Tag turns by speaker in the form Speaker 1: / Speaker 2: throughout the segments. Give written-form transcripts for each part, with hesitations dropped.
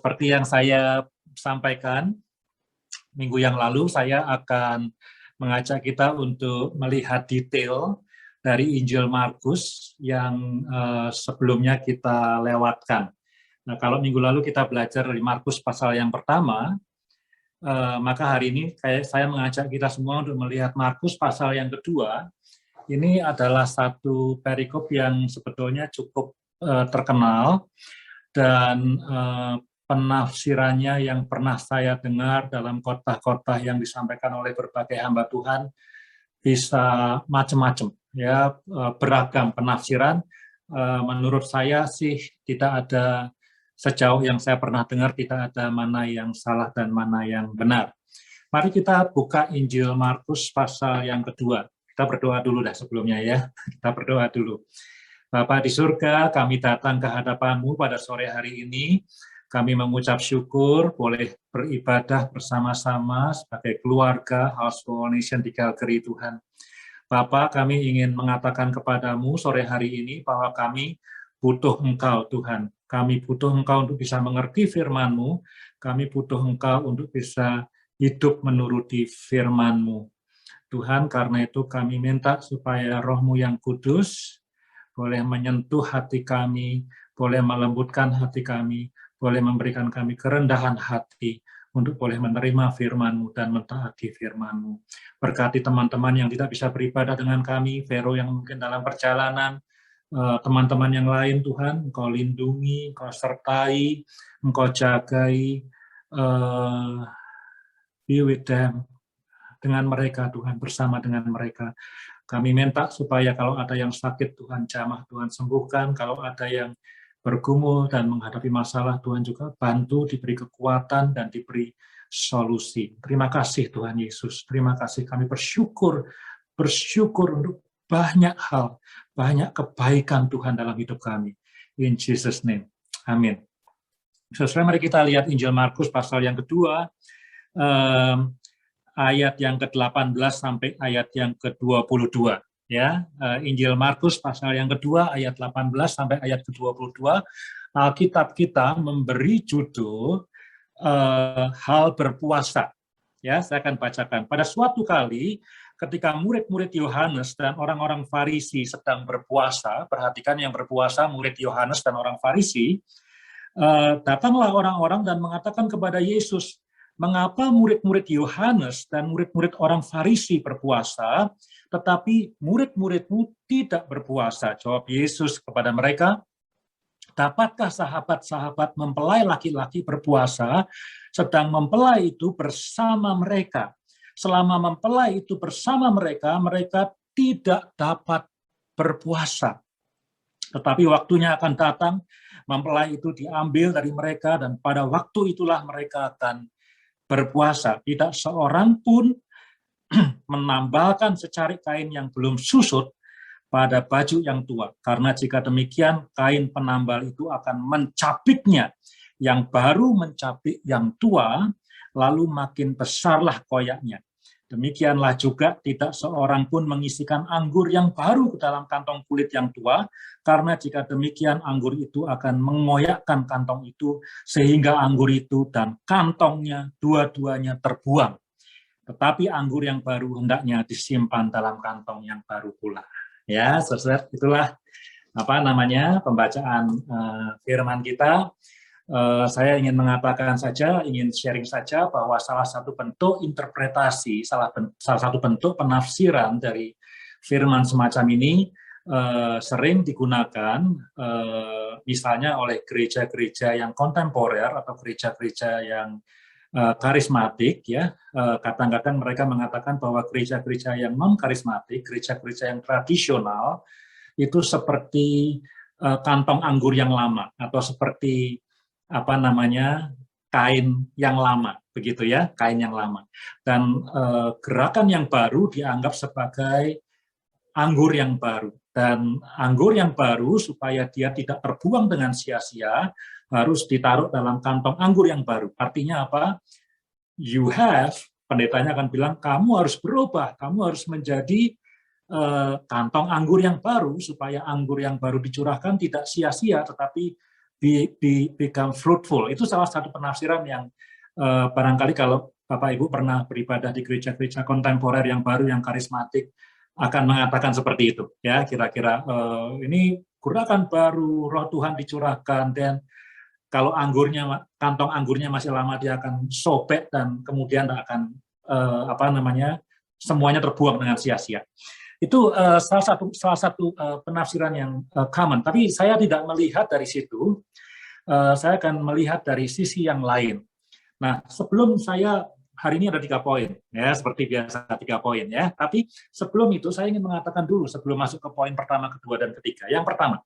Speaker 1: seperti yang saya sampaikan minggu yang lalu, saya akan mengajak kita untuk melihat detail dari Injil Markus yang sebelumnya kita lewatkan. Nah, kalau minggu lalu kita belajar dari Markus pasal yang pertama, maka hari ini saya mengajak kita semua untuk melihat Markus pasal yang kedua. Ini adalah satu perikop yang sebetulnya cukup terkenal dan penafsirannya yang pernah saya dengar dalam khotbah-khotbah yang disampaikan oleh berbagai hamba Tuhan bisa macam-macam, ya, beragam penafsiran. Menurut saya sih tidak ada, sejauh yang saya pernah dengar, tidak ada mana yang salah dan mana yang benar. Mari kita buka Injil Markus pasal yang kedua. Kita berdoa dulu dah sebelumnya ya. Kita berdoa dulu. Bapa di surga, kami datang ke hadapan-Mu pada sore hari ini. Kami mengucap syukur boleh beribadah bersama-sama sebagai keluarga House for All Nation di Calgary, Tuhan. Bapa, kami ingin mengatakan kepadamu sore hari ini bahwa kami butuh Engkau, Tuhan. Kami butuh Engkau untuk bisa mengerti firman-Mu. Kami butuh Engkau untuk bisa hidup menuruti firman-Mu. Tuhan, karena itu kami minta supaya Roh-Mu yang kudus boleh menyentuh hati kami, boleh melembutkan hati kami, boleh memberikan kami kerendahan hati untuk boleh menerima firman-Mu dan mentaati firman-Mu. Berkati teman-teman yang tidak bisa beribadah dengan kami, Vero yang mungkin dalam perjalanan, teman-teman yang lain, Tuhan, Engkau lindungi, Engkau sertai, Engkau jagai, be with them, dengan mereka, Tuhan, bersama dengan mereka. Kami minta supaya kalau ada yang sakit, Tuhan jamah, Tuhan sembuhkan. Kalau ada yang bergumul dan menghadapi masalah, Tuhan juga bantu, diberi kekuatan dan diberi solusi. Terima kasih Tuhan Yesus. Terima kasih, kami bersyukur untuk banyak hal, banyak kebaikan Tuhan dalam hidup kami. In Jesus' name. Amin. Saudara, mari kita lihat Injil Markus pasal yang kedua, ayat yang ke-18 sampai ayat yang ke-22. Ya, Injil Markus pasal yang kedua ayat 18 sampai ayat ke-22. Alkitab kita memberi judul hal berpuasa. Ya, saya akan bacakan. Pada suatu kali ketika murid-murid Yohanes dan orang-orang Farisi sedang berpuasa, perhatikan yang berpuasa murid Yohanes dan orang Farisi, datanglah orang-orang dan mengatakan kepada Yesus, mengapa murid-murid Yohanes dan murid-murid orang Farisi berpuasa, tetapi murid-muridmu tidak berpuasa? Jawab Yesus kepada mereka, dapatkah sahabat-sahabat mempelai laki-laki berpuasa, sedang mempelai itu bersama mereka? Selama mempelai itu bersama mereka, mereka tidak dapat berpuasa. Tetapi waktunya akan datang, mempelai itu diambil dari mereka, dan pada waktu itulah mereka akan berpuasa. Tidak seorang pun menambalkan secarik kain yang belum susut pada baju yang tua. Karena jika demikian, kain penambal itu akan mencapitnya. Yang baru mencapit yang tua, lalu makin besarlah koyaknya. Demikianlah juga tidak seorang pun mengisikan anggur yang baru ke dalam kantong kulit yang tua, karena jika demikian anggur itu akan mengoyakkan kantong itu, sehingga anggur itu dan kantongnya dua-duanya terbuang. Tetapi anggur yang baru hendaknya disimpan dalam kantong yang baru pula. Ya, saudara, itulah pembacaan firman kita. Saya ingin mengatakan saja, ingin sharing saja bahwa salah satu bentuk interpretasi, salah satu bentuk penafsiran dari firman semacam ini sering digunakan misalnya oleh gereja-gereja yang kontemporer atau gereja-gereja yang karismatik, ya. Kadang-kadang mereka mengatakan bahwa gereja-gereja yang non-karismatik, gereja-gereja yang tradisional itu seperti kantong anggur yang lama atau seperti kain yang lama, begitu ya, kain yang lama. Dan gerakan yang baru dianggap sebagai anggur yang baru. Dan anggur yang baru supaya dia tidak terbuang dengan sia-sia harus ditaruh dalam kantong anggur yang baru. Artinya apa? Pendetanya akan bilang, kamu harus berubah, kamu harus menjadi kantong anggur yang baru supaya anggur yang baru dicurahkan tidak sia-sia, tetapi become fruitful. Itu salah satu penafsiran yang barangkali kalau Bapak Ibu pernah beribadah di gereja-gereja kontemporer yang baru, yang karismatik, akan mengatakan seperti itu. Ya, kira-kira ini gerakan baru, roh Tuhan dicurahkan, dan kalau kantong anggurnya masih lama, dia akan sobek dan kemudian akan semuanya terbuang dengan sia-sia. Itu salah satu penafsiran yang common. Tapi saya tidak melihat dari situ. Saya akan melihat dari sisi yang lain. Nah, sebelum saya hari ini ada 3 poin, ya seperti biasa 3 poin ya. Tapi sebelum itu saya ingin mengatakan dulu sebelum masuk ke poin pertama, kedua, dan ketiga. Yang pertama,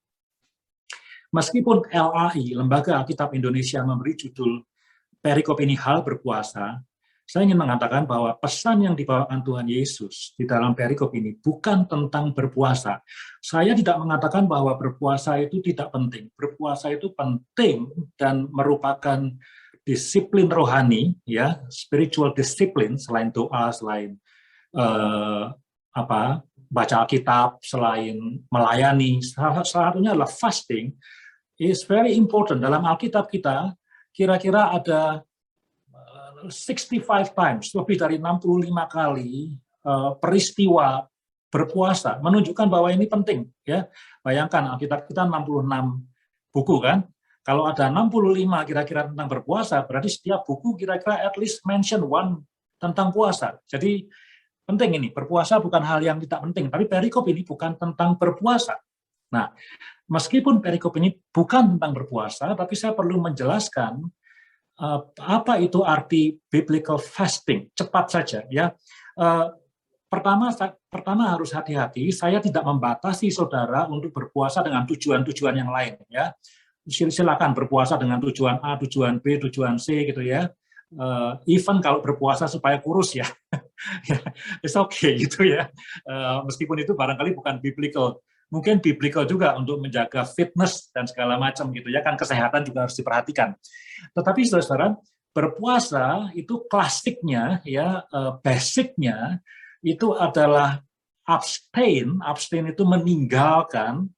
Speaker 1: meskipun LAI, Lembaga Alkitab Indonesia, memberi judul perikop ini hal berpuasa, saya ingin mengatakan bahwa pesan yang dibawakan Tuhan Yesus di dalam perikop ini bukan tentang berpuasa. Saya tidak mengatakan bahwa berpuasa itu tidak penting. Berpuasa itu penting dan merupakan disiplin rohani, ya, spiritual discipline, selain doa, selain baca Alkitab, selain melayani. Salah satunya adalah fasting. Is very important. Dalam Alkitab kita kira-kira ada 65 times, lebih dari 65 kali peristiwa berpuasa, menunjukkan bahwa ini penting. Ya, bayangkan Alkitab kita 66 buku kan. Kalau ada 65 kira-kira tentang berpuasa, berarti setiap buku kira-kira at least mention one tentang puasa. Jadi penting ini, berpuasa bukan hal yang tidak penting, tapi perikop ini bukan tentang berpuasa. Nah, meskipun perikop ini bukan tentang berpuasa, tapi saya perlu menjelaskan apa itu arti biblical fasting. Cepat saja ya. Pertama harus hati-hati, saya tidak membatasi saudara untuk berpuasa dengan tujuan-tujuan yang lain ya. Silakan berpuasa dengan tujuan A, tujuan B, tujuan C gitu ya. Even kalau berpuasa supaya kurus ya, it's okay gitu ya. Meskipun itu barangkali bukan biblical, mungkin biblical juga untuk menjaga fitness dan segala macam gitu ya, kan kesehatan juga harus diperhatikan. Tetapi saudara, berpuasa itu klasiknya ya, basicnya itu adalah abstain itu meninggalkan.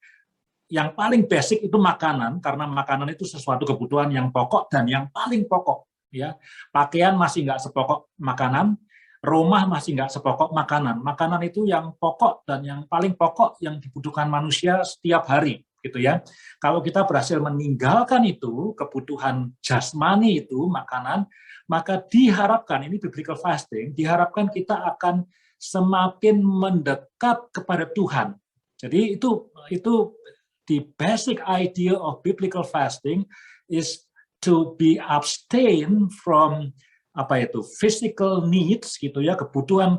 Speaker 1: Yang paling basic itu makanan, karena makanan itu sesuatu kebutuhan yang pokok dan yang paling pokok. Ya, pakaian masih nggak sepokok makanan, rumah masih nggak sepokok makanan. Makanan itu yang pokok dan yang paling pokok yang dibutuhkan manusia setiap hari, gitu ya. Kalau kita berhasil meninggalkan itu kebutuhan jasmani itu makanan, maka diharapkan ini biblical fasting, diharapkan kita akan semakin mendekat kepada Tuhan. Jadi itu the basic idea of biblical fasting is to be abstain from physical needs gitu ya, kebutuhan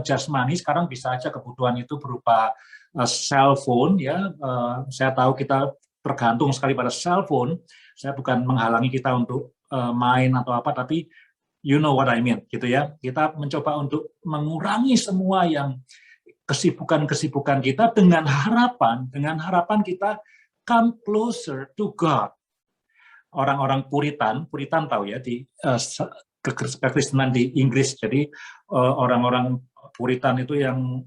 Speaker 1: jasmani. Sekarang bisa aja kebutuhan itu berupa cell phone ya. Saya tahu kita tergantung sekali pada cell phone. Saya bukan menghalangi kita untuk main atau apa, tapi you know what I mean gitu ya. Kita mencoba untuk mengurangi semua yang kesibukan kita dengan harapan kita come closer to God. Orang-orang Puritan tahu ya, di kekristenan di Inggris. Jadi orang-orang Puritan itu yang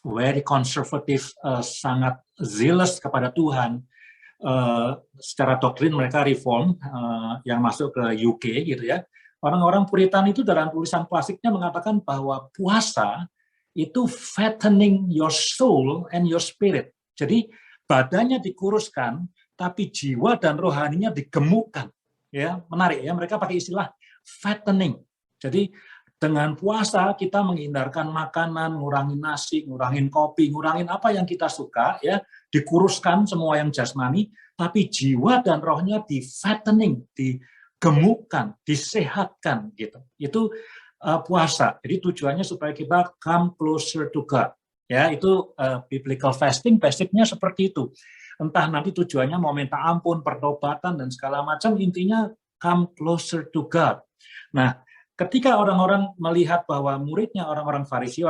Speaker 1: very conservative, sangat zealous kepada Tuhan. Secara doktrin mereka reform yang masuk ke UK gitu ya. Orang-orang Puritan itu dalam tulisan klasiknya mengatakan bahwa puasa itu fattening your soul and your spirit. Jadi badannya dikuruskan, tapi jiwa dan rohaninya digemukkan. Ya, menarik ya, mereka pakai istilah fattening. Jadi dengan puasa kita menghindarkan makanan, ngurangin nasi, ngurangin kopi, ngurangin apa yang kita suka ya, dikuruskan semua yang jasmani, tapi jiwa dan rohnya di fattening, digemukkan, disehatkan gitu. Itu puasa. Jadi tujuannya supaya kita come closer to God. Ya, itu biblical fasting, basicnya seperti itu. Entah nanti tujuannya mau minta ampun, pertobatan dan segala macam, intinya come closer to God. Nah, ketika orang-orang melihat bahwa muridnya orang-orang Farisi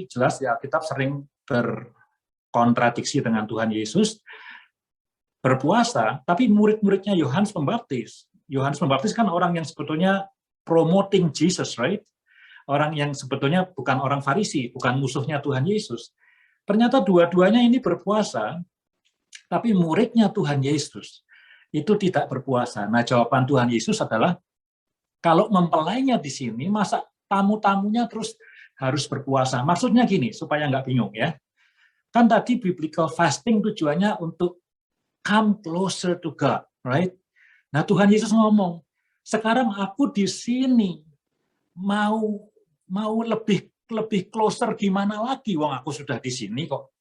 Speaker 1: jelas ya, Alkitab sering berkontradiksi dengan Tuhan Yesus, berpuasa, tapi murid-muridnya Yohanes Pembaptis kan orang yang sebetulnya promoting Jesus, right? Orang yang sebetulnya bukan orang Farisi, bukan musuhnya Tuhan Yesus. Ternyata dua-duanya ini berpuasa, tapi muridnya Tuhan Yesus itu tidak berpuasa. Nah, jawaban Tuhan Yesus adalah, kalau mempelainya di sini, masa tamu-tamunya terus harus berpuasa? Maksudnya gini, supaya nggak bingung ya. Kan tadi biblical fasting tujuannya untuk come closer to God, right? Nah, Tuhan Yesus ngomong, sekarang aku di sini mau lebih closer gimana lagi? Wong aku sudah di sini kok.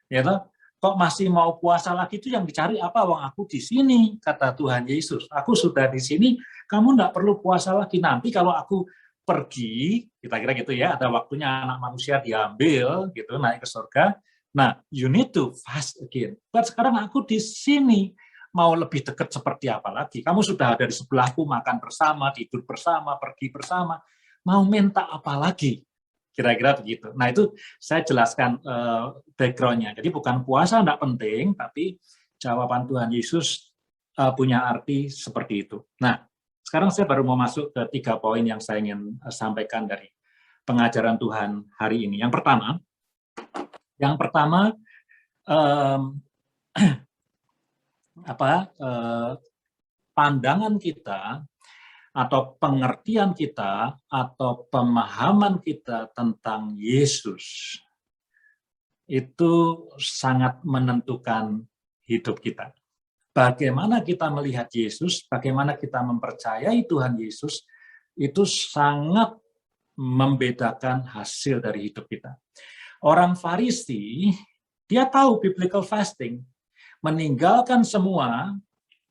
Speaker 1: Ya toh? Kok masih mau puasa lagi? Itu yang dicari apa? Wong aku di sini, kata Tuhan Yesus. Aku sudah di sini, kamu enggak perlu puasa lagi. Nanti kalau aku pergi, kira-kira gitu ya, ada waktunya anak manusia diambil gitu, naik ke surga. Nah, you need to fast again. But sekarang aku di sini, mau lebih dekat seperti apa lagi? Kamu sudah ada di sebelahku, makan bersama, tidur bersama, pergi bersama. Mau minta apa lagi? Kira-kira begitu. Nah, itu saya jelaskan background-nya. Jadi bukan puasa tidak penting, tapi jawaban Tuhan Yesus punya arti seperti itu. Nah, sekarang saya baru mau masuk ke 3 poin yang saya ingin sampaikan dari pengajaran Tuhan hari ini. Yang pertama pandangan kita atau pengertian kita atau pemahaman kita tentang Yesus itu sangat menentukan hidup kita. Bagaimana kita melihat Yesus, bagaimana kita mempercayai Tuhan Yesus, itu sangat membedakan hasil dari hidup kita. Orang Farisi, dia tahu biblical fasting, meninggalkan semua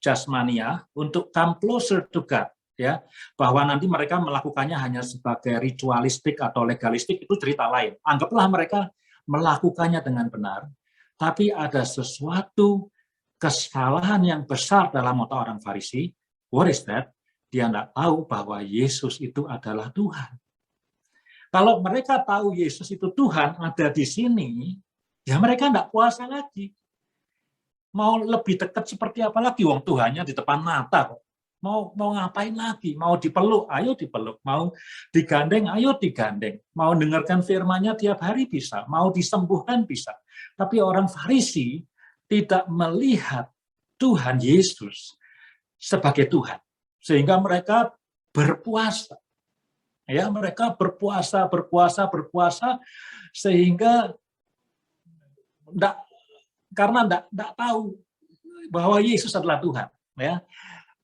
Speaker 1: jasmania untuk come closer to God. Ya, bahwa nanti mereka melakukannya hanya sebagai ritualistik atau legalistik, itu cerita lain. Anggaplah mereka melakukannya dengan benar, tapi ada sesuatu kesalahan yang besar dalam otak orang Farisi. What is that? Dia tidak tahu bahwa Yesus itu adalah Tuhan. Kalau mereka tahu Yesus itu Tuhan, ada di sini, ya mereka tidak puasa lagi. Mau lebih dekat seperti apa lagi? Wong Tuhannya di depan mata kok. Mau ngapain lagi? Mau dipeluk, ayo dipeluk. Mau digandeng, ayo digandeng. Mau dengarkan firman-Nya tiap hari bisa. Mau disembuhkan bisa. Tapi orang Farisi tidak melihat Tuhan Yesus sebagai Tuhan. Sehingga mereka berpuasa. Ya, mereka berpuasa sehingga karena enggak tahu bahwa Yesus adalah Tuhan, ya.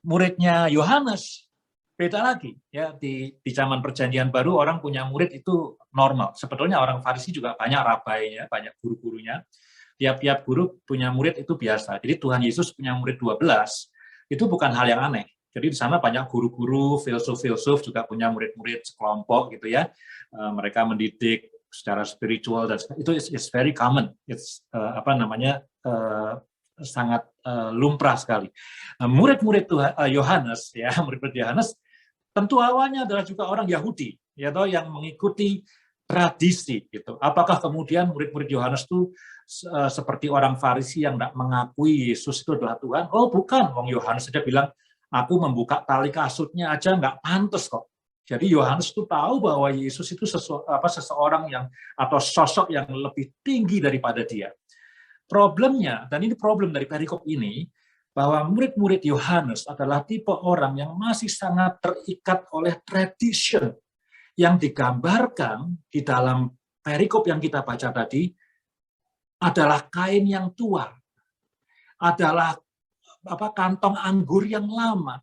Speaker 1: Muridnya Yohanes beda lagi, ya. Di zaman Perjanjian Baru orang punya murid itu normal. Sebetulnya orang Farisi juga banyak rabainya, banyak guru-gurunya. Tiap-tiap guru punya murid itu biasa. Jadi Tuhan Yesus punya murid 12, itu bukan hal yang aneh. Jadi di sana banyak guru-guru, filsuf-filsuf juga punya murid-murid sekelompok gitu ya. Mereka mendidik secara spiritual dan itu is very common. It's sangat lumrah sekali. Murid-murid Yohanes, ya, murid-murid Yohanes tentu awalnya adalah juga orang Yahudi, ya, yang mengikuti tradisi gitu. Apakah kemudian murid-murid Yohanes itu seperti orang Farisi yang tidak mengakui Yesus itu adalah Tuhan? Oh, bukan. Wong Yohanes saja bilang, aku membuka tali kasutnya aja nggak pantas kok. Jadi Yohanes itu tahu bahwa Yesus itu seseorang yang atau sosok yang lebih tinggi daripada dia. Problemnya, dan ini problem dari perikop ini, bahwa murid-murid Yohanes adalah tipe orang yang masih sangat terikat oleh tradition yang digambarkan di dalam perikop yang kita baca tadi adalah kain yang tua, adalah kantong anggur yang lama,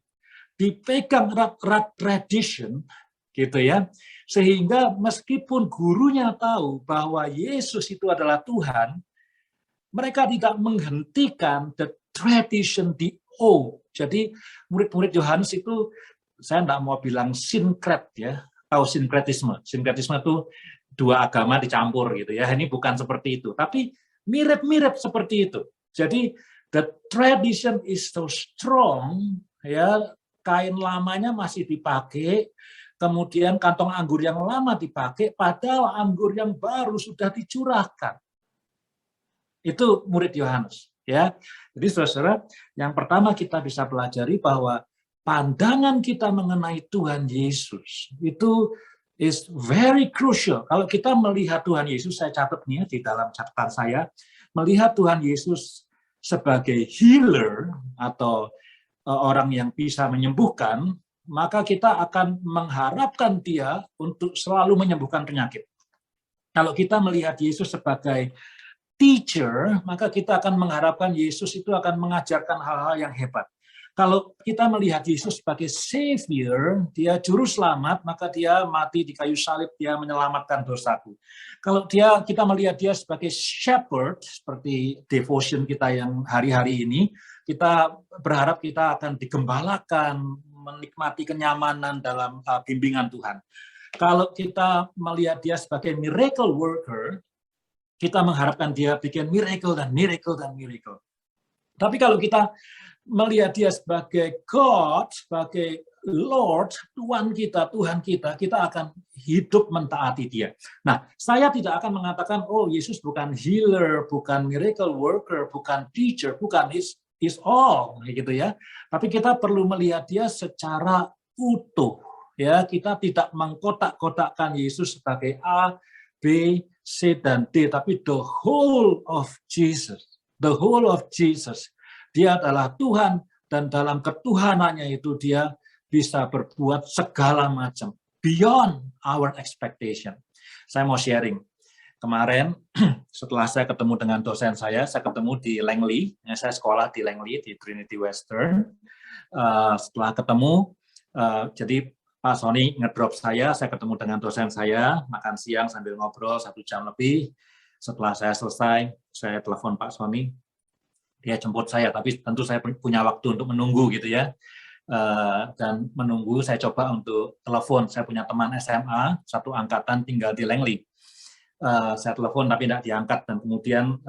Speaker 1: dipegang erat-erat tradition, gitu ya, sehingga meskipun gurunya tahu bahwa Yesus itu adalah Tuhan, mereka tidak menghentikan the tradition, the oath. Jadi murid-murid Yohanes itu, saya tidak mau bilang sinkret ya, tahu sinkretisme. Sinkretisme itu dua agama dicampur gitu ya. Ini bukan seperti itu, tapi mirip-mirip seperti itu. Jadi the tradition is so strong, ya, kain lamanya masih dipakai, kemudian kantong anggur yang lama dipakai, padahal anggur yang baru sudah dicurahkan. Itu murid Yohanes, ya. Jadi saudara, yang pertama kita bisa pelajari bahwa pandangan kita mengenai Tuhan Yesus itu is very crucial. Kalau kita melihat Tuhan Yesus, saya catat nih di dalam catatan saya, melihat Tuhan Yesus sebagai healer atau orang yang bisa menyembuhkan, maka kita akan mengharapkan dia untuk selalu menyembuhkan penyakit. Kalau kita melihat Yesus sebagai teacher, maka kita akan mengharapkan Yesus itu akan mengajarkan hal-hal yang hebat. Kalau kita melihat Yesus sebagai Savior, dia juru selamat, maka dia mati di kayu salib, dia menyelamatkan dosaku. Kalau kita melihat dia sebagai Shepherd, seperti devotion kita yang hari-hari ini, kita berharap kita akan digembalakan, menikmati kenyamanan dalam bimbingan Tuhan. Kalau kita melihat dia sebagai miracle worker, kita mengharapkan dia bikin miracle dan miracle dan miracle. Tapi kalau kita melihat dia sebagai God, sebagai Lord, Tuhan kita, kita akan hidup mentaati dia. Nah, saya tidak akan mengatakan, oh Yesus bukan healer, bukan miracle worker, bukan teacher, bukan is all, gitu ya. Tapi kita perlu melihat dia secara utuh. Ya, kita tidak mengkotak-kotakkan Yesus sebagai A, B, C, dan D, tapi the whole of Jesus. The whole of Jesus. Dia adalah Tuhan, dan dalam ketuhanannya itu dia bisa berbuat segala macam. Beyond our expectation. Saya mau sharing. Kemarin, setelah saya ketemu dengan dosen saya ketemu di Langley. Saya sekolah di Langley, di Trinity Western. Setelah ketemu, jadi Pak Sony ngedrop saya ketemu dengan dosen saya, makan siang sambil ngobrol 1 jam lebih. Setelah saya selesai, saya telepon Pak Sony, dia jemput saya, tapi tentu saya punya waktu untuk menunggu gitu ya. Dan menunggu, saya coba untuk telepon, saya punya teman SMA, satu angkatan tinggal di Langley. Saya telepon tapi tidak diangkat, dan kemudian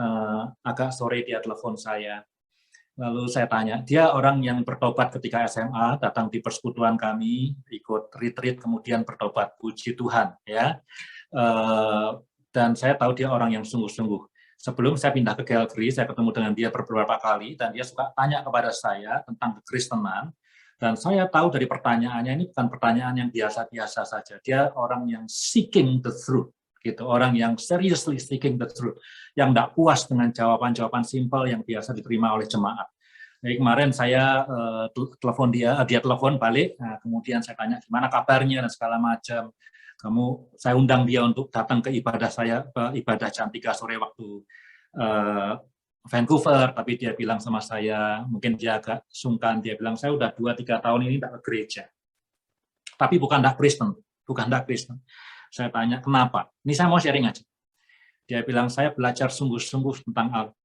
Speaker 1: agak sore dia telepon saya. Lalu saya tanya, dia orang yang bertobat ketika SMA, datang di persekutuan kami, ikut retreat, kemudian bertobat, puji Tuhan, ya. Dan saya tahu dia orang yang sungguh-sungguh. Sebelum saya pindah ke Calgary, saya ketemu dengan dia beberapa kali, dan dia suka tanya kepada saya tentang kekristenan, dan saya tahu dari pertanyaannya, ini bukan pertanyaan yang biasa-biasa saja, dia orang yang seeking the truth, gitu, orang yang seriously seeking the truth, yang tidak puas dengan jawaban-jawaban simpel yang biasa diterima oleh jemaat. Jadi kemarin saya telepon dia telepon balik, nah, kemudian saya tanya gimana kabarnya dan segala macam. Saya undang dia untuk datang ke ibadah saya, ibadah jam 3 sore waktu Vancouver, tapi dia bilang sama saya, mungkin dia agak sungkan, dia bilang saya udah 2-3 tahun ini tidak ke gereja, tapi bukan tidak Kristen. Saya tanya, kenapa? Ini saya mau sharing aja. Dia bilang, saya belajar sungguh-sungguh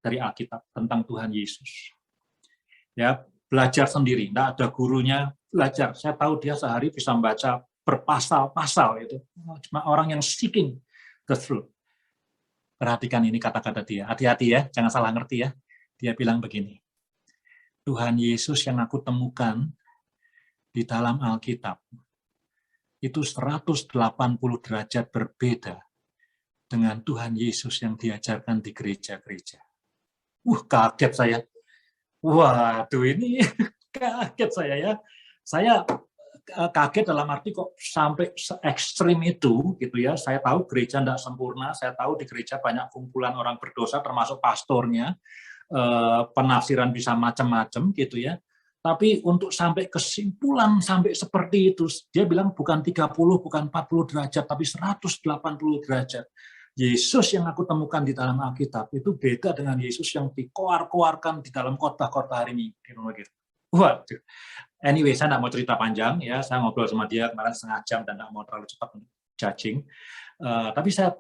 Speaker 1: dari Alkitab, tentang Tuhan Yesus. Ya, belajar sendiri, tidak ada gurunya, belajar. Saya tahu dia sehari bisa membaca berpasal-pasal, itu. Cuma orang yang seeking the truth. Perhatikan ini kata-kata dia. Hati-hati ya, jangan salah ngerti ya. Dia bilang begini, Tuhan Yesus yang aku temukan di dalam Alkitab, itu 180 derajat berbeda dengan Tuhan Yesus yang diajarkan di gereja-gereja. Kaget saya. Waduh, ini kaget saya ya. Saya kaget dalam arti kok sampai se-ekstrim itu, gitu ya. Saya tahu gereja tidak sempurna, saya tahu di gereja banyak kumpulan orang berdosa, termasuk pastornya, penafsiran bisa macam-macam, gitu ya. Tapi untuk sampai kesimpulan sampai seperti itu, dia bilang bukan 30, bukan 40 derajat, tapi 180 derajat. Yesus yang aku temukan di dalam Alkitab itu beda dengan Yesus yang dikoar-koarkan di dalam khotbah-khotbah hari ini. Waduh. Anyway, saya tidak mau cerita panjang, ya. Saya ngobrol sama dia kemarin setengah jam dan tidak mau terlalu cepat judging. Tapi saya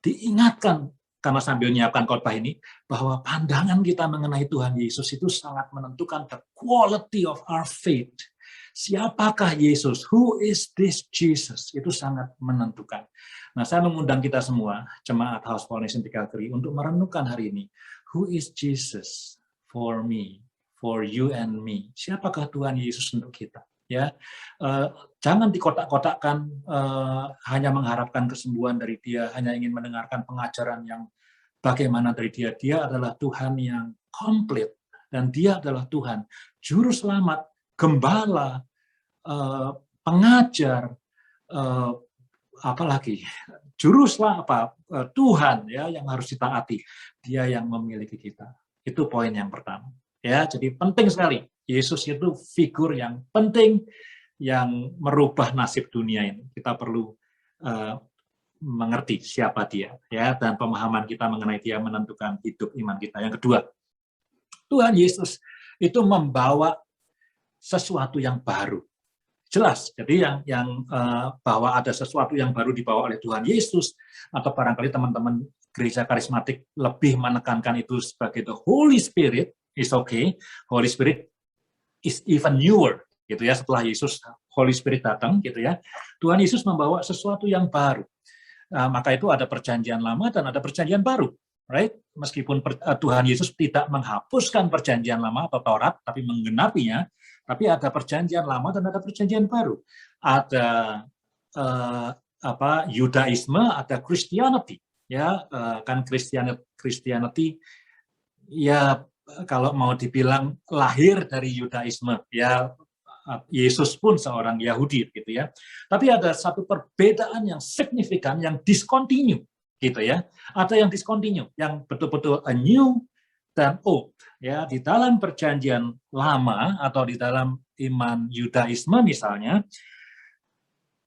Speaker 1: diingatkan, karena sambil menyiapkan khotbah ini, bahwa pandangan kita mengenai Tuhan Yesus itu sangat menentukan the quality of our faith. Siapakah Yesus? Who is this Jesus? Itu sangat menentukan. Nah, saya mengundang kita semua, jemaat House Foundation di Calgary, untuk merenungkan hari ini. Who is Jesus for me, for you and me? Siapakah Tuhan Yesus untuk kita? Ya, jangan dikotak-kotakkan, hanya mengharapkan kesembuhan dari dia, hanya ingin mendengarkan pengajaran yang bagaimana dari dia. Dia adalah Tuhan yang komplit, dan dia adalah Tuhan juru selamat, gembala, pengajar, apalagi Tuhan ya yang harus ditaati. Dia yang memiliki kita. Itu poin yang pertama. Ya, jadi penting sekali Yesus itu figur yang penting yang merubah nasib dunia ini. Kita perlu mengerti siapa dia, ya, dan pemahaman kita mengenai dia menentukan hidup iman kita. Yang kedua, Tuhan Yesus itu membawa sesuatu yang baru. Jelas, jadi yang bahwa ada sesuatu yang baru dibawa oleh Tuhan Yesus, atau barangkali teman-teman gereja karismatik lebih menekankan itu sebagai the Holy Spirit, is okay. Holy Spirit is even newer, gitu ya. Setelah Yesus, Holy Spirit datang, gitu ya. Tuhan Yesus membawa sesuatu yang baru. Maka itu ada perjanjian lama dan ada perjanjian baru, right? Meskipun Tuhan Yesus tidak menghapuskan perjanjian lama atau Taurat, tapi menggenapinya, tapi ada perjanjian lama dan ada perjanjian baru. Ada Yudaisme, ada Christianity, ya, kan Christianity, ya kalau mau dibilang lahir dari Yudaisme, ya. Yesus pun seorang Yahudi, gitu ya. Tapi ada satu perbedaan yang signifikan, yang discontinue, gitu ya. Ada yang discontinue, yang betul-betul a new dan old, ya. Di dalam perjanjian lama atau di dalam iman Yudaisme misalnya,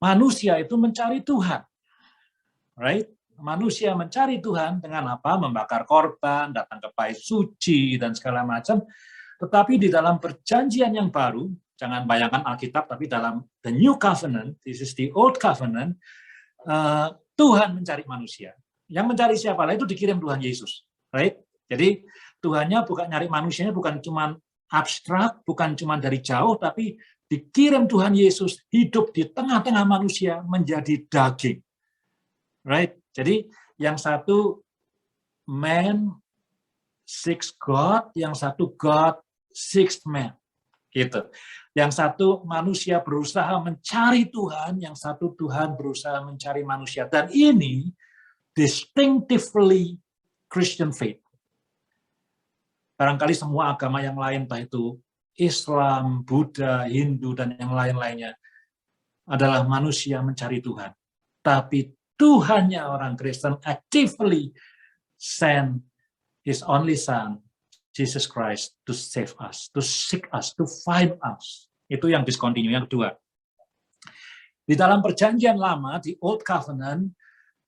Speaker 1: manusia itu mencari Tuhan, right? Manusia mencari Tuhan dengan apa? Membakar korban, datang ke bait suci dan segala macam. Tetapi di dalam perjanjian yang baru, jangan bayangkan Alkitab, tapi dalam the New Covenant, this is the Old Covenant, Tuhan mencari manusia. Yang mencari siapa? Lah itu dikirim Tuhan Yesus, right? Jadi Tuhannya bukan nyari manusianya, bukan cuma abstrak, bukan cuma dari jauh, tapi dikirim Tuhan Yesus hidup di tengah-tengah manusia menjadi daging, right? Jadi yang satu man seeks God, yang satu God seeks man. Gitu. Yang satu manusia berusaha mencari Tuhan, yang satu Tuhan berusaha mencari manusia. Dan ini distinctively Christian faith. Barangkali semua agama yang lain, entah itu Islam, Buddha, Hindu, dan yang lain-lainnya, adalah manusia mencari Tuhan. Tapi Tuhannya orang Kristen actively send His only Son, Jesus Christ, to save us, to seek us, to find us. Itu yang discontinue. Yang kedua, di dalam perjanjian lama, di Old Covenant,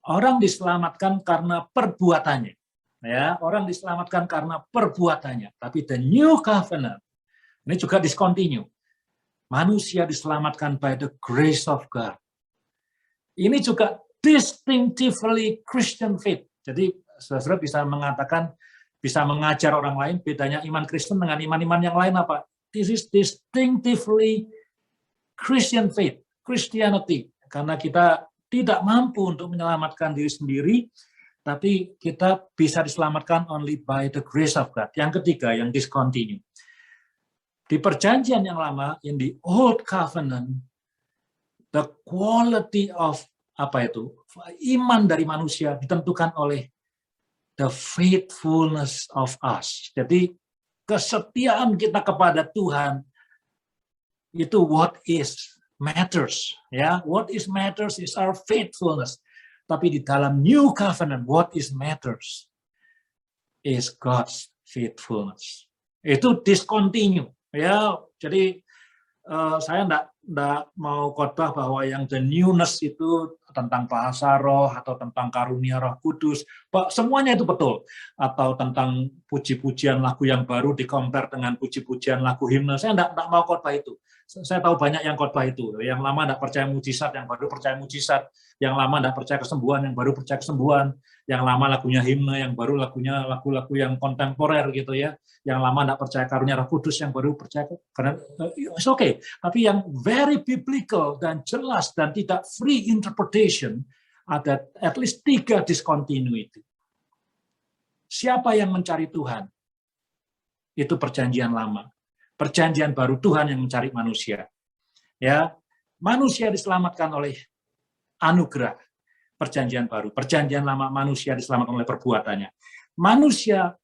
Speaker 1: orang diselamatkan karena perbuatannya. Ya, orang diselamatkan karena perbuatannya. Tapi the New Covenant, ini juga discontinue. Manusia diselamatkan by the grace of God. Ini juga distinctively Christian faith. Jadi, saudara bisa mengatakan, bisa mengajar orang lain, bedanya iman Kristen dengan iman-iman yang lain apa? This is distinctively Christian faith, Christianity. Karena kita tidak mampu untuk menyelamatkan diri sendiri, tapi kita bisa diselamatkan only by the grace of God. Yang ketiga, yang discontinue. Di perjanjian yang lama, in the Old Covenant, the quality of iman dari manusia ditentukan oleh the faithfulness of us. Jadi kesetiaan kita kepada Tuhan itu what is matters, ya. What is matters is our faithfulness. Tapi di dalam New Covenant, what is matters is God's faithfulness. Itu discontinue, ya. Jadi saya enggak mau khotbah bahwa yang the newness itu tentang bahasa roh atau tentang karunia Roh Kudus, semuanya itu betul. Atau tentang puji-pujian lagu yang baru di-compare dengan puji-pujian lagu himne. Saya enggak mau khotbah itu. Saya tahu banyak yang khotbah itu. Yang lama enggak percaya mujizat, yang baru percaya mujizat. Yang lama enggak percaya kesembuhan, yang baru percaya kesembuhan. Yang lama lagunya himne, yang baru lagunya lagu-lagu yang kontemporer gitu ya. Yang lama enggak percaya karunia Roh Kudus, yang baru percaya karena it's okay. Tapi yang very biblical dan jelas dan tidak free interpretation, ada at least 3 discontinuity. Siapa yang mencari Tuhan? Itu perjanjian lama. Perjanjian baru, Tuhan yang mencari manusia. Ya, manusia diselamatkan oleh anugerah. Perjanjian baru. Perjanjian lama, manusia diselamatkan oleh perbuatannya. Manusia,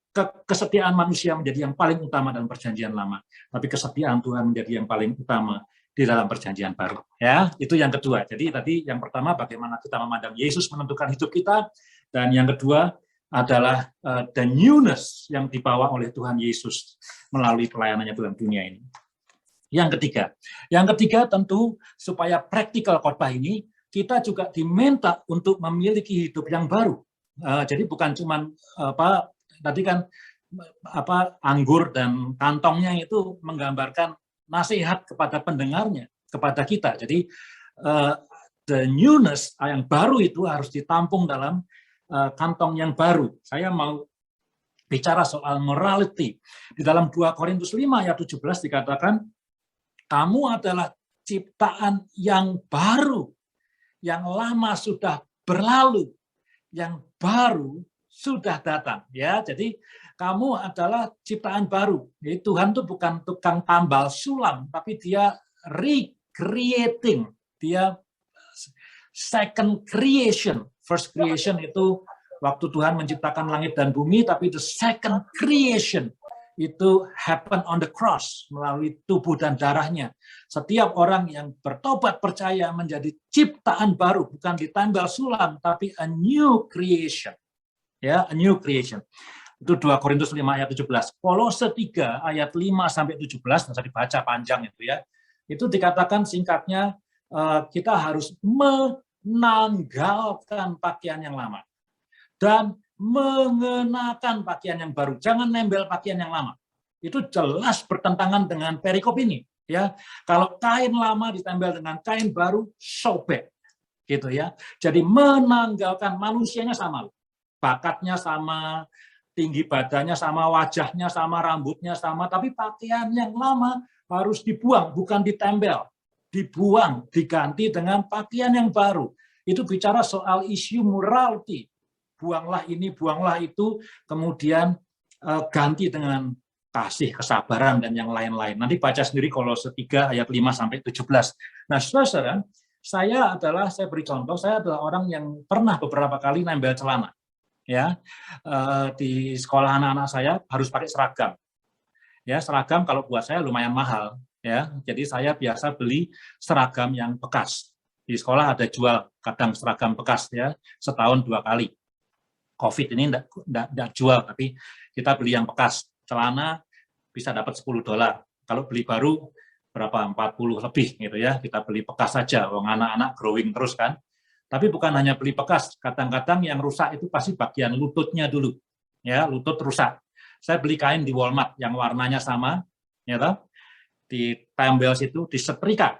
Speaker 1: kesetiaan manusia menjadi yang paling utama dalam perjanjian lama. Tapi kesetiaan Tuhan menjadi yang paling utama di dalam perjanjian baru. Ya, itu yang kedua. Jadi tadi yang pertama bagaimana kita memandang Yesus menentukan hidup kita, dan yang kedua adalah the newness yang dibawa oleh Tuhan Yesus melalui pelayanannya dalam dunia ini. Yang ketiga tentu supaya praktikal khotbah ini, kita juga diminta untuk memiliki hidup yang baru. Jadi bukan cuma tadi kan anggur dan kantongnya itu menggambarkan nasihat kepada pendengarnya, kepada kita. Jadi the newness yang baru itu harus ditampung dalam kantong yang baru. Saya mau bicara soal morality. Di dalam 2 Korintus 5 ayat 17 dikatakan, kamu adalah ciptaan yang baru, yang lama sudah berlalu, yang baru sudah datang. Ya, jadi kamu adalah ciptaan baru. Jadi Tuhan itu bukan tukang tambal sulam, tapi dia recreating, dia second creation. First creation itu waktu Tuhan menciptakan langit dan bumi, tapi the second creation itu happen on the cross, melalui tubuh dan darahnya. Setiap orang yang bertobat percaya menjadi ciptaan baru, bukan ditambal sulam, tapi a new creation. Ya, a new creation. Itu 2 Korintus 5 ayat 17. Kolose 3 ayat 5 sampai 17, bisa dibaca panjang itu ya. Itu dikatakan singkatnya, kita harus menanggalkan pakaian yang lama dan mengenakan pakaian yang baru. Jangan nempel pakaian yang lama. Itu jelas bertentangan dengan perikop ini. Ya, kalau kain lama ditempel dengan kain baru, sobek, gitu ya. Jadi menanggalkan, manusianya sama, bakatnya sama, tinggi badannya sama, wajahnya sama, rambutnya sama, tapi pakaian yang lama harus dibuang, bukan ditempel. Dibuang, diganti dengan pakaian yang baru. Itu bicara soal isu morality. Buanglah ini, buanglah itu, kemudian ganti dengan kasih, kesabaran, dan yang lain-lain. Nanti baca sendiri Kolose 3 ayat 5 sampai 17. Nah, saudara, saya beri contoh, saya adalah orang yang pernah beberapa kali nempel celana. Ya, di sekolah anak-anak saya harus pakai seragam. Ya, seragam kalau buat saya lumayan mahal. Ya, jadi saya biasa beli seragam yang bekas. Di sekolah ada jual kadang seragam bekas ya, setahun 2 kali. COVID ini enggak jual, tapi kita beli yang bekas. Celana bisa dapat $10. Kalau beli baru berapa? 40 lebih gitu ya. Kita beli bekas saja, wong anak-anak growing terus kan. Tapi bukan hanya beli bekas, kadang-kadang yang rusak itu pasti bagian lututnya dulu. Ya, lutut rusak. Saya beli kain di Walmart yang warnanya sama, ya toh, ditempel situ, disetrika.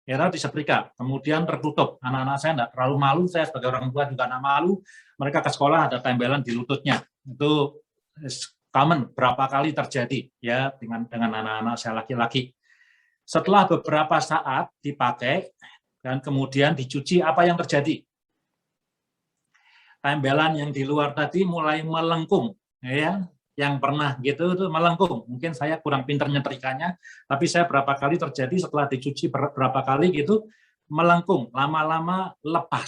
Speaker 1: Ya toh, disetrika. Kemudian tertutup. Anak-anak saya enggak terlalu malu, saya sebagai orang tua juga enggak malu. Mereka ke sekolah ada tempelan di lututnya. Itu common, berapa kali terjadi ya dengan anak-anak saya laki-laki. Setelah beberapa saat dipakai dan kemudian dicuci, apa yang terjadi? Tempelan yang di luar tadi mulai melengkung, ya. Yang pernah gitu itu melengkung. Mungkin saya kurang pintar nyetrikanya, tapi saya berapa kali terjadi setelah dicuci berapa kali gitu melengkung, lama-lama lepas.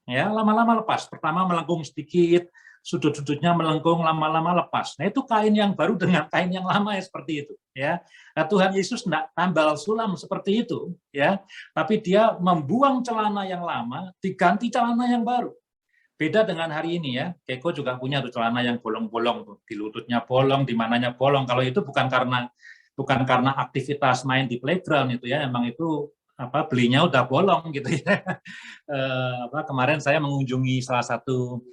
Speaker 1: Ya, lama-lama lepas. Pertama melengkung sedikit, sudut-sudutnya melengkung, lama-lama lepas. Nah, itu kain yang baru dengan kain yang lama ya seperti itu, ya. Nah, Tuhan Yesus enggak tambal sulam seperti itu, ya. Tapi dia membuang celana yang lama, diganti celana yang baru. Beda dengan hari ini ya. Keiko juga punya tuh celana yang bolong-bolong tuh, di lututnya bolong, di mananya bolong. Kalau itu bukan karena aktivitas main di playground itu ya, emang itu belinya udah bolong gitu ya. Kemarin saya mengunjungi salah satu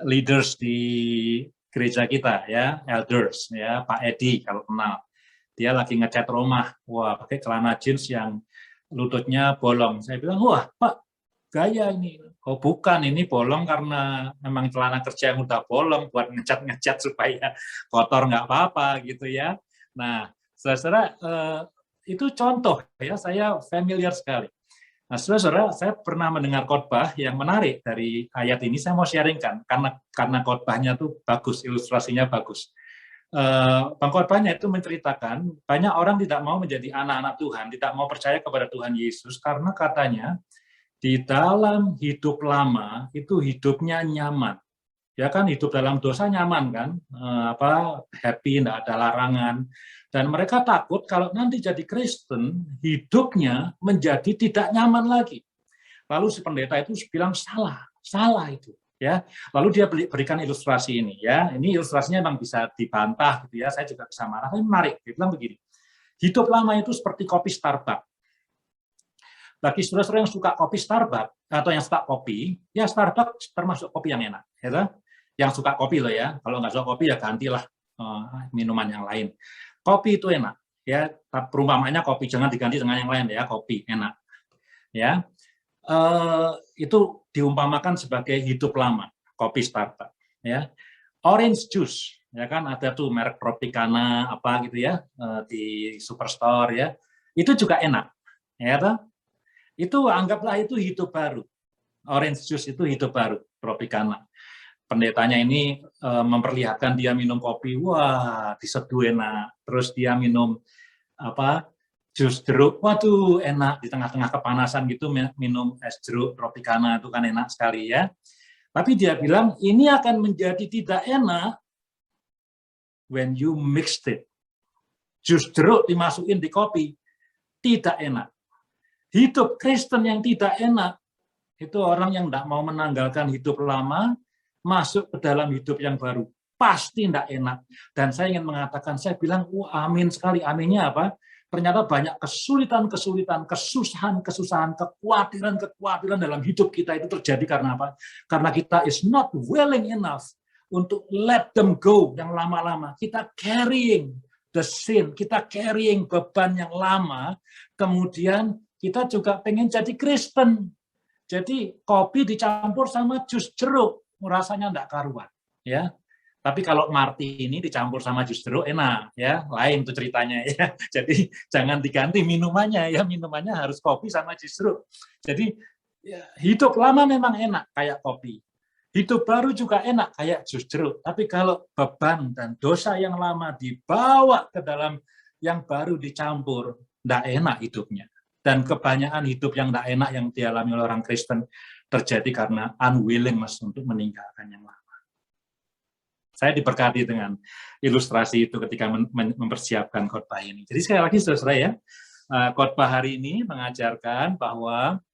Speaker 1: leaders di gereja kita ya, elders ya, Pak Edi kalau kenal. Dia lagi ngecat rumah, wah pakai celana jeans yang lututnya bolong. Saya bilang, wah Pak, gaya ini. Oh bukan, ini bolong karena memang celana kerja yang udah bolong buat ngecat-ngecat supaya kotor nggak apa-apa gitu ya. Nah, saudara, itu contoh ya, saya familiar sekali. Nah, saudara, saya pernah mendengar khotbah yang menarik dari ayat ini, saya mau sharingkan karena khotbahnya tuh bagus, ilustrasinya bagus. Pengkhotbahnya itu menceritakan banyak orang tidak mau menjadi anak-anak Tuhan, tidak mau percaya kepada Tuhan Yesus karena katanya di dalam hidup lama itu hidupnya nyaman. Ya kan, hidup dalam dosa nyaman kan, happy, tidak ada larangan. Dan mereka takut kalau nanti jadi Kristen, hidupnya menjadi tidak nyaman lagi. Lalu si pendeta itu bilang salah itu. Ya, lalu dia berikan ilustrasi ini ya. Ini ilustrasinya memang bisa dibantah gitu ya. Saya juga bisa marah. Tapi menarik. Dia bilang begini. Hidup lama itu seperti kopi Starbucks. Bagi saudara-saudara yang suka kopi Starbucks atau yang suka kopi, ya Starbucks termasuk kopi yang enak, ya. Yang suka kopi loh ya. Kalau nggak suka kopi ya gantilah minuman yang lain. Kopi itu enak, ya. Perumpamannya kopi jangan diganti dengan yang lain ya. Kopi enak, ya. Itu diumpamakan sebagai hidup lama, kopi Starbucks, ya. Orange juice, ya kan ada tuh merek Tropicana apa gitu ya di superstore ya, itu juga enak, ya toh? Itu anggaplah itu hidup baru, orange juice itu hidup baru Tropicana. Pendetanya ini memperlihatkan dia minum kopi, wah diseduh enak, terus dia minum apa jus jeruk, waduh enak di tengah-tengah kepanasan gitu minum es jeruk Tropicana itu kan enak sekali ya. Tapi dia bilang ini akan menjadi tidak enak when you mixed it. Jus jeruk dimasukin di kopi, tidak enak. Hidup Kristen yang tidak enak, itu orang yang tidak mau menanggalkan hidup lama, masuk ke dalam hidup yang baru. Pasti tidak enak. Dan saya ingin mengatakan, saya bilang, amin sekali. Aminnya apa? Ternyata banyak kesulitan-kesulitan, kesusahan-kesusahan, kekhawatiran-kekhawatiran dalam hidup kita itu terjadi karena apa? Karena kita is not willing enough untuk let them go yang lama-lama. Kita carrying the sin, kita carrying beban yang lama, kemudian kita juga pengen jadi Kristen. Jadi kopi dicampur sama jus jeruk, rasanya enggak karuan, ya. Tapi kalau martini dicampur sama jus jeruk enak, ya. Lain tuh ceritanya ya. Jadi jangan diganti minumannya ya, minumannya harus kopi sama jus jeruk. Jadi ya, hidup lama memang enak kayak kopi. Hidup baru juga enak kayak jus jeruk. Tapi kalau beban dan dosa yang lama dibawa ke dalam yang baru dicampur, enggak enak hidupnya. Dan kebanyakan hidup yang tidak enak yang dialami oleh orang Kristen terjadi karena unwillingness untuk meninggalkan yang lama. Saya diberkati dengan ilustrasi itu ketika mempersiapkan khotbah ini. Jadi sekali lagi saudara ya, khotbah hari ini mengajarkan bahwa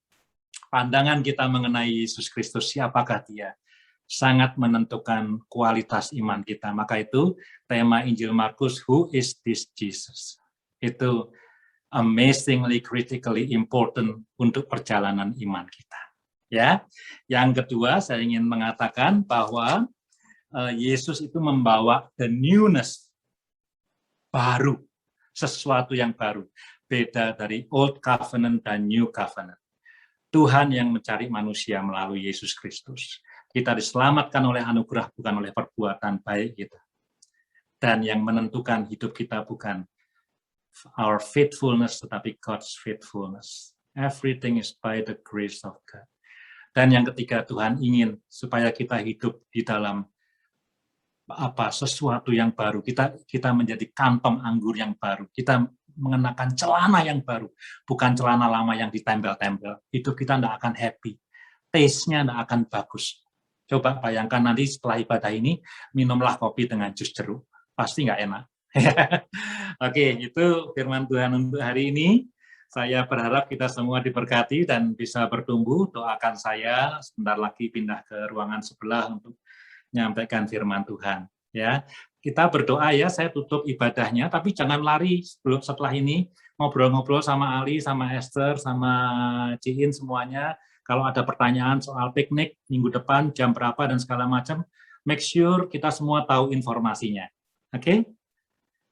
Speaker 1: pandangan kita mengenai Yesus Kristus, siapakah dia, sangat menentukan kualitas iman kita. Maka itu tema Injil Markus, Who is this Jesus? Itu amazingly critically important untuk perjalanan iman kita. Ya, yang kedua saya ingin mengatakan bahwa Yesus itu membawa the newness, baru, sesuatu yang baru, beda dari Old Covenant dan New Covenant. Tuhan yang mencari manusia melalui Yesus Kristus. Kita diselamatkan oleh anugerah, bukan oleh perbuatan baik kita. Dan yang menentukan hidup kita bukan our faithfulness, tetapi God's faithfulness. Everything is by the grace of God. Dan yang ketiga, Tuhan ingin supaya kita hidup di dalam sesuatu yang baru. Kita menjadi kantong anggur yang baru. Kita mengenakan celana yang baru, bukan celana lama yang ditempel-tempel. Hidup kita tidak akan happy. Taste-nya tidak akan bagus. Coba bayangkan nanti setelah ibadah ini, minumlah kopi dengan jus jeruk. Pasti nggak enak. Oke, itu firman Tuhan untuk hari ini. Saya berharap kita semua diberkati dan bisa bertumbuh. Doakan saya sebentar lagi pindah ke ruangan sebelah untuk menyampaikan firman Tuhan. Ya, kita berdoa ya. Saya tutup ibadahnya, tapi jangan lari sebelum setelah ini ngobrol-ngobrol sama Ali, sama Esther, sama Ciin semuanya. Kalau ada pertanyaan soal piknik minggu depan jam berapa dan segala macam, make sure kita semua tahu informasinya. Oke?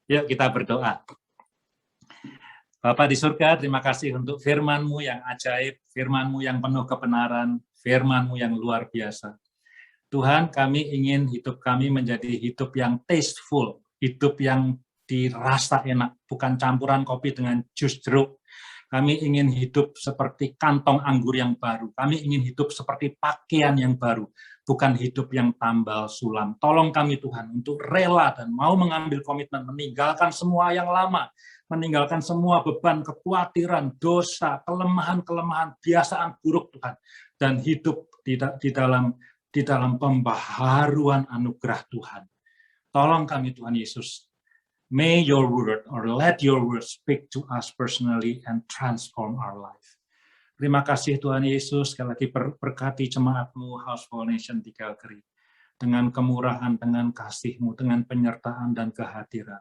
Speaker 1: Yuk kita berdoa. Bapa di surga, terima kasih untuk firman-Mu yang ajaib, firman-Mu yang penuh kebenaran, firman-Mu yang luar biasa. Tuhan, kami ingin hidup kami menjadi hidup yang tasteful, hidup yang dirasa enak, bukan campuran kopi dengan jus jeruk. Kami ingin hidup seperti kantong anggur yang baru. Kami ingin hidup seperti pakaian yang baru, bukan hidup yang tambal sulam. Tolong kami Tuhan untuk rela dan mau mengambil komitmen, meninggalkan semua yang lama, meninggalkan semua beban, kekhawatiran, dosa, kelemahan-kelemahan, kebiasaan buruk Tuhan, dan hidup di dalam pembaharuan anugerah Tuhan. Tolong kami Tuhan Yesus. May your word or let your word speak to us personally and transform our life. Terima kasih Tuhan Yesus, sekali lagi berkati jemaat-Mu House for Nation di Calgary. Dengan kemurahan, dengan kasih-Mu, dengan penyertaan dan kehadiran.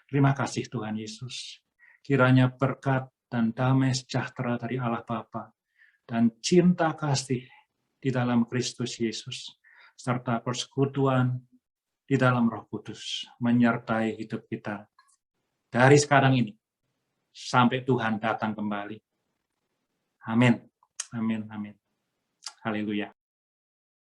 Speaker 1: Terima kasih Tuhan Yesus. Kiranya berkat dan damai sejahtera dari Allah Bapa dan cinta kasih di dalam Kristus Yesus, serta persekutuan di dalam Roh Kudus menyertai hidup kita dari sekarang ini sampai Tuhan datang kembali. Amin. Amin. Amin. Haleluya.